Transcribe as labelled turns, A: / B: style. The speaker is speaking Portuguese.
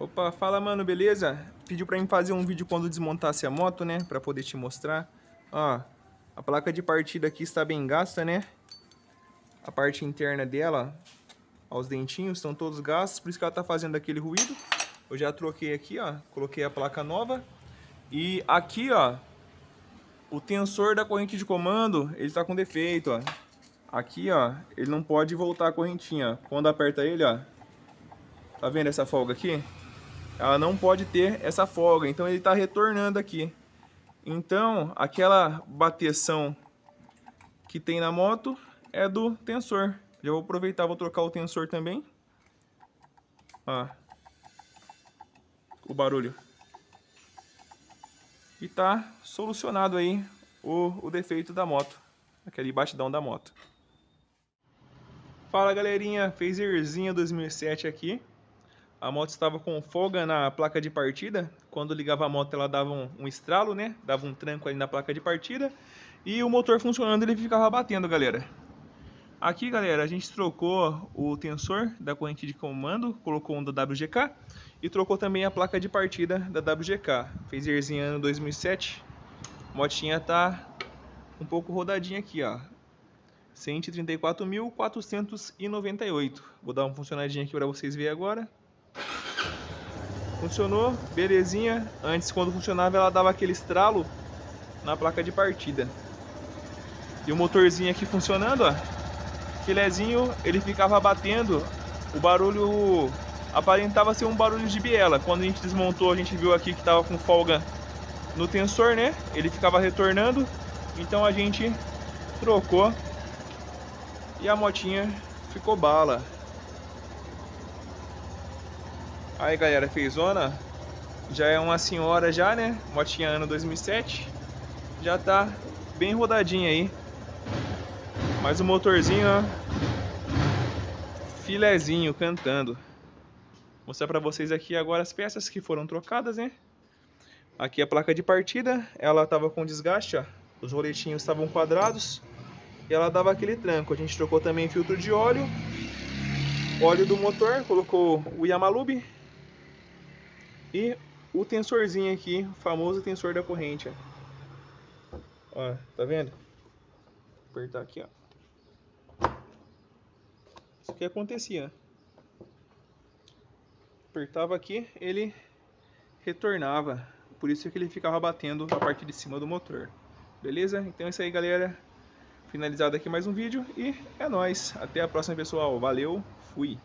A: Opa, fala mano, beleza? Pediu pra mim fazer um vídeo quando desmontasse a moto, né? Pra poder te mostrar. Ó, a placa de partida aqui está bem gasta, né? A parte interna dela, ó, os dentinhos estão todos gastos, por isso que ela tá fazendo aquele ruído. Eu já troquei aqui, ó, coloquei a placa nova. E aqui, ó, o tensor da corrente de comando, ele tá com defeito, ó. Aqui, ó, ele não pode voltar a correntinha. Quando aperta ele, ó, tá vendo essa folga aqui? Ela não pode ter essa folga, então ele está retornando aqui. Então, aquela bateção que tem na moto é do tensor. Já vou aproveitar, vou trocar o tensor também. Ó, o barulho. E tá solucionado aí o defeito da moto, aquele batidão da moto. Fala galerinha, Phaserzinha 2007 aqui. A moto estava com folga na placa de partida. Quando ligava a moto ela dava um estralo, né? Dava um tranco ali na placa de partida. E o motor funcionando ele ficava batendo, galera. Aqui, galera, a gente trocou o tensor da corrente de comando, colocou um da WGK e trocou também a placa de partida da WGK. Phaserzinha ano 2007. A motinha tá um pouco rodadinha aqui, ó. 134.498. Vou dar uma funcionadinha aqui para vocês verem agora. Funcionou, belezinha. Antes, quando funcionava, ela dava aquele estralo na placa de partida. E o motorzinho aqui funcionando, ó. Filezinho, ele ficava batendo. O barulho aparentava ser um barulho de biela. Quando a gente desmontou, a gente viu aqui que estava com folga no tensor, né? Ele ficava retornando. Então a gente trocou. E a motinha ficou bala. Aí galera, fezona. Já é uma senhora já, né? Motinha ano 2007. Já tá bem rodadinha aí. Mas o motorzinho, ó, filezinho, cantando. Vou mostrar pra vocês aqui agora as peças que foram trocadas, né? Aqui a placa de partida, ela tava com desgaste, ó. Os roletinhos estavam quadrados. E ela dava aquele tranco. A gente trocou também filtro de óleo. Óleo do motor, colocou o Yamalube. E o tensorzinho aqui, o famoso tensor da corrente, ó, tá vendo? Vou apertar aqui, ó. Isso que acontecia. Apertava aqui, ele retornava. Por isso que ele ficava batendo a parte de cima do motor. Beleza? Então é isso aí, galera. Finalizado aqui mais um vídeo e é nóis. Até a próxima, pessoal. Valeu, fui!